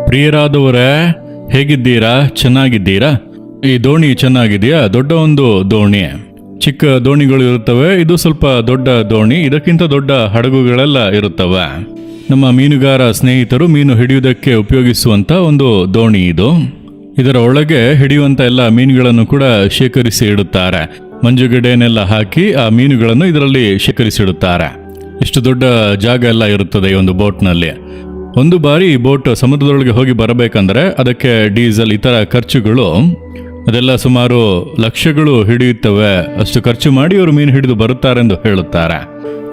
ಪ್ರಿಯರಾದವರೇ, ಹೇಗಿದ್ದೀರಾ? ಚೆನ್ನಾಗಿದ್ದೀರಾ? ಈ ದೋಣಿ ಚೆನ್ನಾಗಿದೆಯಾ? ದೊಡ್ಡ ಒಂದು ದೋಣಿ. ಚಿಕ್ಕ ದೋಣಿಗಳು ಇರುತ್ತವೆ, ಇದು ಸ್ವಲ್ಪ ದೊಡ್ಡ ದೋಣಿ. ಇದಕ್ಕಿಂತ ದೊಡ್ಡ ಹಡಗುಗಳೆಲ್ಲ ಇರುತ್ತವೆ. ನಮ್ಮ ಮೀನುಗಾರ ಸ್ನೇಹಿತರು ಮೀನು ಹಿಡಿಯುವುದಕ್ಕೆ ಉಪಯೋಗಿಸುವಂತ ಒಂದು ದೋಣಿ ಇದು. ಇದರ ಒಳಗೆ ಹಿಡಿಯುವಂತ ಎಲ್ಲ ಮೀನುಗಳನ್ನು ಕೂಡ ಶೇಖರಿಸಿ ಇಡುತ್ತಾರೆ. ಮಂಜುಗಡ್ಡೆಯನ್ನೆಲ್ಲ ಹಾಕಿ ಆ ಮೀನುಗಳನ್ನು ಇದರಲ್ಲಿ ಶೇಖರಿಸಿಡುತ್ತಾರೆ. ಇಷ್ಟು ದೊಡ್ಡ ಜಾಗ ಎಲ್ಲ ಇರುತ್ತದೆ ಈ ಒಂದು ಬೋಟ್ನಲ್ಲಿ. ಒಂದು ಬಾರಿ ಈ ಬೋಟ್ ಸಮುದ್ರದೊಳಗೆ ಹೋಗಿ ಬರಬೇಕಂದ್ರೆ ಅದಕ್ಕೆ ಡೀಸೆಲ್ ಇತರ ಖರ್ಚುಗಳು ಅದೆಲ್ಲ ಸುಮಾರು ಲಕ್ಷಗಳು ಹಿಡಿಯುತ್ತವೆ. ಅಷ್ಟು ಖರ್ಚು ಮಾಡಿ ಇವರು ಮೀನು ಹಿಡಿದು ಬರುತ್ತಾರೆಂದು ಹೇಳುತ್ತಾರೆ.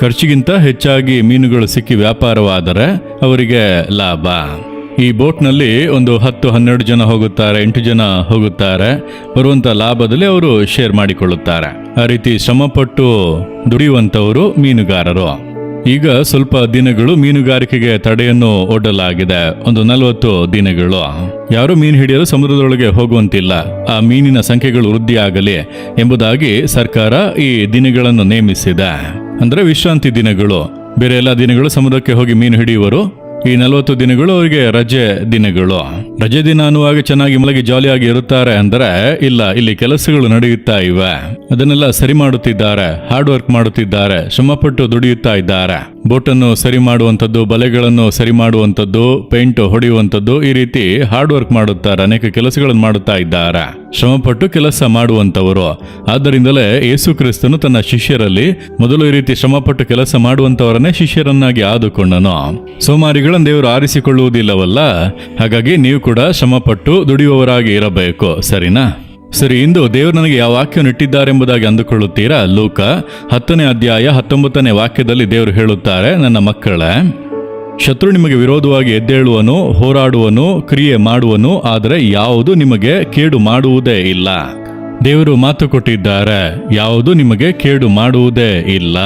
ಖರ್ಚಿಗಿಂತ ಹೆಚ್ಚಾಗಿ ಮೀನುಗಳು ಸಿಕ್ಕಿ ವ್ಯಾಪಾರವಾದರೆ ಅವರಿಗೆ ಲಾಭ. ಈ ಬೋಟ್ನಲ್ಲಿ ಒಂದು 10-12 ಜನ ಹೋಗುತ್ತಾರೆ, 8 ಜನ ಹೋಗುತ್ತಾರೆ. ಬರುವಂತ ಲಾಭದಲ್ಲಿ ಅವರು ಶೇರ್ ಮಾಡಿಕೊಳ್ಳುತ್ತಾರೆ. ಆ ರೀತಿ ಶ್ರಮಪಟ್ಟು ದುಡಿಯುವಂತವರು ಮೀನುಗಾರರು. ಈಗ ಸ್ವಲ್ಪ ದಿನಗಳು ಮೀನುಗಾರಿಕೆಗೆ ತಡೆಯನ್ನು ಒಡ್ಡಲಾಗಿದೆ. ಒಂದು 40 ದಿನಗಳು ಯಾರು ಮೀನು ಹಿಡಿಯಲು ಸಮುದ್ರದೊಳಗೆ ಹೋಗುವಂತಿಲ್ಲ. ಆ ಮೀನಿನ ಸಂಖ್ಯೆಗಳು ವೃದ್ಧಿಯಾಗಲಿ ಎಂಬುದಾಗಿ ಸರ್ಕಾರ ಈ ದಿನಗಳನ್ನು ನೇಮಿಸಿದೆ. ಅಂದ್ರೆ ವಿಶ್ರಾಂತಿ ದಿನಗಳು. ಬೇರೆ ಎಲ್ಲ ದಿನಗಳು ಸಮುದ್ರಕ್ಕೆ ಹೋಗಿ ಮೀನು ಹಿಡಿಯುವರು. ಈ 40 ದಿನಗಳು ಅವರಿಗೆ ರಜೆ ದಿನಗಳು. ರಜೆ ದಿನ ಅನ್ನುವಾಗ ಚೆನ್ನಾಗಿ ಮಲಗಿ ಜಾಲಿಯಾಗಿ ಇರುತ್ತಾರೆ ಅಂದರೆ ಇಲ್ಲ, ಇಲ್ಲಿ ಕೆಲಸಗಳು ನಡೆಯುತ್ತಾ ಇವೆ. ಅದನ್ನೆಲ್ಲ ಸರಿ ಮಾಡುತ್ತಿದ್ದಾರೆ, ಹಾರ್ಡ್ ವರ್ಕ್ ಮಾಡುತ್ತಿದ್ದಾರೆ, ಶ್ರಮಪಟ್ಟು ದುಡಿಯುತ್ತಾ ಇದ್ದಾರೆ. ಬೋಟನ್ನು ಸರಿ ಮಾಡುವಂಥದ್ದು, ಬಲೆಗಳನ್ನು ಸರಿ ಮಾಡುವಂಥದ್ದು, ಪೇಂಟ್ ಹೊಡೆಯುವಂಥದ್ದು, ಈ ರೀತಿ ಹಾರ್ಡ್ ವರ್ಕ್ ಮಾಡುತ್ತಾರೆ. ಅನೇಕ ಕೆಲಸಗಳನ್ನು ಮಾಡುತ್ತಾ ಇದ್ದಾರೆ. ಶ್ರಮಪಟ್ಟು ಕೆಲಸ ಮಾಡುವಂತವರು. ಆದ್ದರಿಂದಲೇ ಯೇಸು ಕ್ರಿಸ್ತನು ತನ್ನ ಶಿಷ್ಯರಲ್ಲಿ ಮೊದಲು ಈ ರೀತಿ ಶ್ರಮಪಟ್ಟು ಕೆಲಸ ಮಾಡುವಂತವರನ್ನೇ ಶಿಷ್ಯರನ್ನಾಗಿ ಆದುಕೊಂಡನು. ಸೋಮಾರಿಗಳನ್ನು ದೇವರು ಆರಿಸಿಕೊಳ್ಳುವುದಿಲ್ಲವಲ್ಲ. ಹಾಗಾಗಿ ನೀವು ಕೂಡ ಶ್ರಮಪಟ್ಟು ದುಡಿಯುವವರಾಗಿ ಇರಬೇಕು. ಸರಿನಾ? ಸರಿ, ಇಂದು ದೇವರು ನನಗೆ ಯಾವ ವಾಕ್ಯವನ್ನು ಇಟ್ಟಿದ್ದಾರೆಂಬುದಾಗಿ ಅಂದುಕೊಳ್ಳುತ್ತೀರಾ? ಲೂಕ 10ನೇ ಅಧ್ಯಾಯ 19ನೇ ವಾಕ್ಯದಲ್ಲಿ ದೇವರು ಹೇಳುತ್ತಾರೆ, ನನ್ನ ಮಕ್ಕಳೇ, ಶತ್ರು ನಿಮಗೆ ವಿರೋಧವಾಗಿ ಎದ್ದೇಳುವನು, ಹೋರಾಡುವನು, ಕ್ರಿಯೆ ಮಾಡುವನು, ಆದರೆ ಯಾವುದು ನಿಮಗೆ ಕೇಡು ಮಾಡುವುದೇ ಇಲ್ಲ. ದೇವರು ಮಾತು ಕೊಟ್ಟಿದ್ದಾರೆ, ಯಾವುದು ನಿಮಗೆ ಕೇಡು ಮಾಡುವುದೇ ಇಲ್ಲ.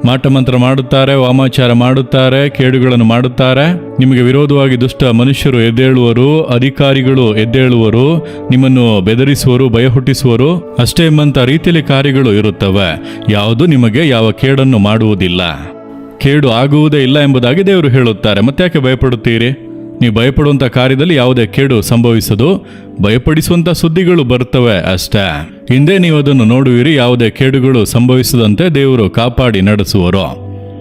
ಮಾಟಮಂತ್ರ ಮಾಡುತ್ತಾರೆ, ವಾಮಾಚಾರ ಮಾಡುತ್ತಾರೆ, ಕೇಡುಗಳನ್ನು ಮಾಡುತ್ತಾರೆ. ನಿಮಗೆ ವಿರೋಧವಾಗಿ ದುಷ್ಟ ಮನುಷ್ಯರು ಎದ್ದೇಳುವರು, ಅಧಿಕಾರಿಗಳು ಎದ್ದೇಳುವರು, ನಿಮ್ಮನ್ನು ಬೆದರಿಸುವರು, ಭಯ ಹುಟ್ಟಿಸುವರು. ಅಷ್ಟೇ ಎಂಬಂತ ರೀತಿಯಲ್ಲಿ ಕಾರ್ಯಗಳು ಇರುತ್ತವೆ. ಯಾವುದು ನಿಮಗೆ ಯಾವ ಕೇಡನ್ನು ಮಾಡುವುದಿಲ್ಲ, ಕೇಡು ಆಗುವುದೇ ಇಲ್ಲ ಎಂಬುದಾಗಿ ದೇವರು ಹೇಳುತ್ತಾರೆ. ಮತ್ತ್ಯಾಕೆ ಭಯಪಡುತ್ತೀರಿ? ನೀವು ಭಯಪಡುವಂಥ ಕಾರ್ಯದಲ್ಲಿ ಯಾವುದೇ ಕೇಡು ಸಂಭವಿಸದು. ಭಯಪಡಿಸುವಂಥ ಸುದ್ದಿಗಳು ಬರ್ತವೆ ಅಷ್ಟೇ. ಹಿಂದೆ ನೀವು ಅದನ್ನು ನೋಡುವಿರಿ. ಯಾವುದೇ ಕೇಡುಗಳು ಸಂಭವಿಸದಂತೆ ದೇವರು ಕಾಪಾಡಿ ನಡೆಸುವರು.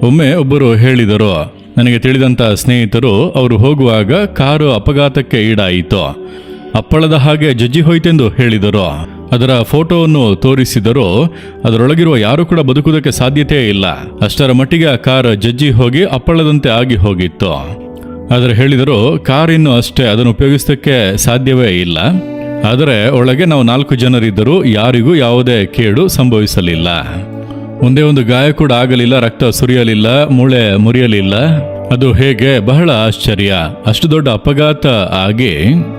ಒಮ್ಮೆ ಒಬ್ಬರು ಹೇಳಿದರು, ನನಗೆ ತಿಳಿದಂಥ ಸ್ನೇಹಿತರು, ಅವರು ಹೋಗುವಾಗ ಕಾರು ಅಪಘಾತಕ್ಕೆ ಈಡಾಯಿತು. ಅಪ್ಪಳದ ಹಾಗೆ ಜಜ್ಜಿ ಹೋಯ್ತೆಂದು ಹೇಳಿದರು. ಅದರ ಫೋಟೋವನ್ನು ತೋರಿಸಿದರು. ಅದರೊಳಗಿರುವ ಯಾರು ಕೂಡ ಬದುಕುವುದಕ್ಕೆ ಸಾಧ್ಯತೆ ಇಲ್ಲ. ಅಷ್ಟರ ಮಟ್ಟಿಗೆ ಆ ಕಾರ್ ಜಜ್ಜಿ ಹೋಗಿ ಅಪ್ಪಳದಂತೆ ಆಗಿ ಹೋಗಿತ್ತು. ಆದರೆ ಹೇಳಿದರು, ಕಾರಿನ್ನು ಅಷ್ಟೇ, ಅದನ್ನು ಉಪಯೋಗಿಸೋದಕ್ಕೆ ಸಾಧ್ಯವೇ ಇಲ್ಲ. ಆದರೆ ಒಳಗೆ ನಾವು 4 ಜನರಿದ್ದರು, ಯಾರಿಗೂ ಯಾವುದೇ ಕೇಡು ಸಂಭವಿಸಲಿಲ್ಲ. ಮುಂದೆ ಒಂದು ಗಾಯ ಕೂಡ ಆಗಲಿಲ್ಲ, ರಕ್ತ ಸುರಿಯಲಿಲ್ಲ, ಮೂಳೆ ಮುರಿಯಲಿಲ್ಲ. ಅದು ಹೇಗೆ? ಬಹಳ ಆಶ್ಚರ್ಯ. ಅಷ್ಟು ದೊಡ್ಡ ಅಪಘಾತ ಆಗಿ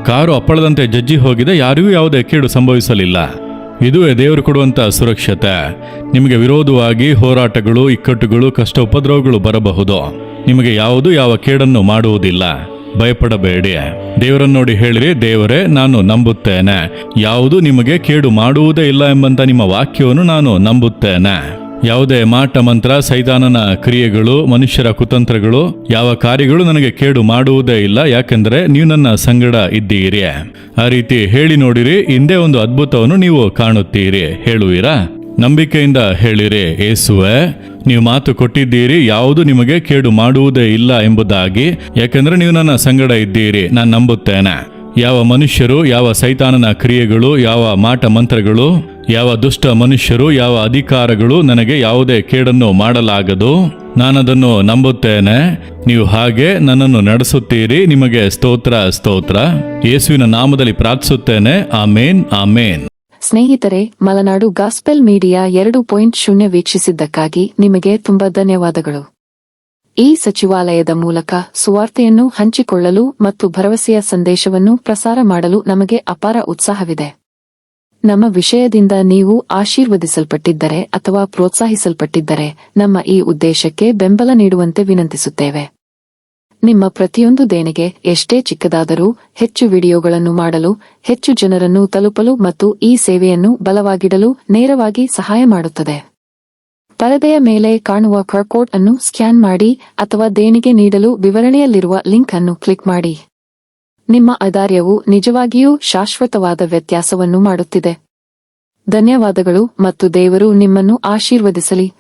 ಕಾರು ಅಪ್ಪಳದಂತೆ ಜಜ್ಜಿ ಹೋಗಿದೆ, ಯಾರಿಗೂ ಯಾವುದೇ ಕೇಡು ಸಂಭವಿಸಲಿಲ್ಲ. ಇದುವೇ ದೇವರು ಕೊಡುವಂತ ಸುರಕ್ಷತೆ. ನಿಮಗೆ ವಿರೋಧವಾಗಿ ಹೋರಾಟಗಳು, ಇಕ್ಕಟ್ಟುಗಳು, ಕಷ್ಟ ಉಪದ್ರವಗಳು ಬರಬಹುದು. ನಿಮಗೆ ಯಾವುದು ಯಾವ ಕೇಡನ್ನು ಮಾಡುವುದಿಲ್ಲ. ಭಯಪಡಬೇಡಿ. ದೇವರನ್ನು ನೋಡಿ ಹೇಳಿರಿ, ದೇವರೇ, ನಾನು ನಂಬುತ್ತೇನೆ, ಯಾವುದು ನಿಮಗೆ ಕೇಡು ಮಾಡುವುದೇ ಇಲ್ಲ ಎಂಬಂತ ನಿಮ್ಮ ವಾಕ್ಯವನ್ನು ನಾನು ನಂಬುತ್ತೇನೆ. ಯಾವುದೇ ಮಾಟ ಮಂತ್ರ, ಸೈತಾನನ ಕ್ರಿಯೆಗಳು, ಮನುಷ್ಯರ ಕುತಂತ್ರಗಳು, ಯಾವ ಕಾರ್ಯಗಳು ನನಗೆ ಕೇಡು ಮಾಡುವುದೇ ಇಲ್ಲ, ಯಾಕೆಂದರೆ ನೀವು ನನ್ನ ಸಂಗಡ ಇದ್ದೀರಿ. ಆ ರೀತಿ ಹೇಳಿ ನೋಡಿರಿ, ಹಿಂದೆ ಒಂದು ಅದ್ಭುತವನ್ನು ನೀವು ಕಾಣುತ್ತೀರಿ. ಹೇಳುವಿರಾ? ನಂಬಿಕೆಯಿಂದ ಹೇಳಿರಿ, ಯೇಸುವೆ, ನೀವು ಮಾತು ಕೊಟ್ಟಿದ್ದೀರಿ, ಯಾವುದು ನಿಮಗೆ ಕೇಡು ಮಾಡುವುದೇ ಇಲ್ಲ ಎಂಬುದಾಗಿ. ಯಾಕೆಂದರೆ ನೀವು ನನ್ನ ಸಂಗಡ ಇದ್ದೀರಿ, ನಾನು ನಂಬುತ್ತೇನೆ. ಯಾವ ಮನುಷ್ಯರು, ಯಾವ ಸೈತಾನನ ಕ್ರಿಯೆಗಳು, ಯಾವ ಮಾಟ ಮಂತ್ರಗಳು, ಯಾವ ದುಷ್ಟ ಮನುಷ್ಯರು, ಯಾವ ಅಧಿಕಾರಗಳು ನನಗೆ ಯಾವುದೇ ಕೇಡನ್ನು ಮಾಡಲಾಗದು. ನಾನದನ್ನು ನಂಬುತ್ತೇನೆ. ನೀವು ಹಾಗೆ ನನ್ನನ್ನು ನಡೆಸುತ್ತೀರಿ. ನಿಮಗೆ ಸ್ತೋತ್ರ, ಸ್ತೋತ್ರ. ಯೇಸುವಿನ ನಾಮದಲ್ಲಿ ಪ್ರಾರ್ಥಿಸುತ್ತೇನೆ. ಆಮೇನ್, ಆಮೇನ್. ಸ್ನೇಹಿತರೆ, ಮಲೆನಾಡು ಗಾಸ್ಪೆಲ್ ಮೀಡಿಯಾ 2.0 ವೀಕ್ಷಿಸಿದ್ದಕ್ಕಾಗಿ ನಿಮಗೆ ತುಂಬಾ ಧನ್ಯವಾದಗಳು. ಈ ಸಚಿವಾಲಯದ ಮೂಲಕ ಸುವಾರ್ತೆಯನ್ನು ಹಂಚಿಕೊಳ್ಳಲು ಮತ್ತು ಭರವಸೆಯ ಸಂದೇಶವನ್ನು ಪ್ರಸಾರ ಮಾಡಲು ನಮಗೆ ಅಪಾರ ಉತ್ಸಾಹವಿದೆ. ನಮ್ಮ ವಿಷಯದಿಂದ ನೀವು ಆಶೀರ್ವದಿಸಲ್ಪಟ್ಟಿದ್ದರೆ ಅಥವಾ ಪ್ರೋತ್ಸಾಹಿಸಲ್ಪಟ್ಟಿದ್ದರೆ ನಮ್ಮ ಈ ಉದ್ದೇಶಕ್ಕೆ ಬೆಂಬಲ ನೀಡುವಂತೆ ವಿನಂತಿಸುತ್ತೇವೆ. ನಿಮ್ಮ ಪ್ರತಿಯೊಂದು ದೇಣಿಗೆ ಎಷ್ಟೇ ಚಿಕ್ಕದಾದರೂ ಹೆಚ್ಚು ವಿಡಿಯೋಗಳನ್ನು ಮಾಡಲು, ಹೆಚ್ಚು ಜನರನ್ನು ತಲುಪಲು ಮತ್ತು ಈ ಸೇವೆಯನ್ನು ಬಲವಾಗಿಡಲು ನೇರವಾಗಿ ಸಹಾಯ ಮಾಡುತ್ತದೆ. ಪರದೆಯ ಮೇಲೆ ಕಾಣುವ QR ಕೋಡ್ ಅನ್ನು ಸ್ಕ್ಯಾನ್ ಮಾಡಿ ಅಥವಾ ದೇಣಿಗೆ ನೀಡಲು ವಿವರಣೆಯಲ್ಲಿರುವ ಲಿಂಕ್ ಅನ್ನು ಕ್ಲಿಕ್ ಮಾಡಿ. ನಿಮ್ಮ ಔದಾರ್ಯವು ನಿಜವಾಗಿಯೂ ಶಾಶ್ವತವಾದ ವ್ಯತ್ಯಾಸವನ್ನು ಮಾಡುತ್ತಿದೆ. ಧನ್ಯವಾದಗಳು ಮತ್ತು ದೇವರು ನಿಮ್ಮನ್ನು ಆಶೀರ್ವದಿಸಲಿ.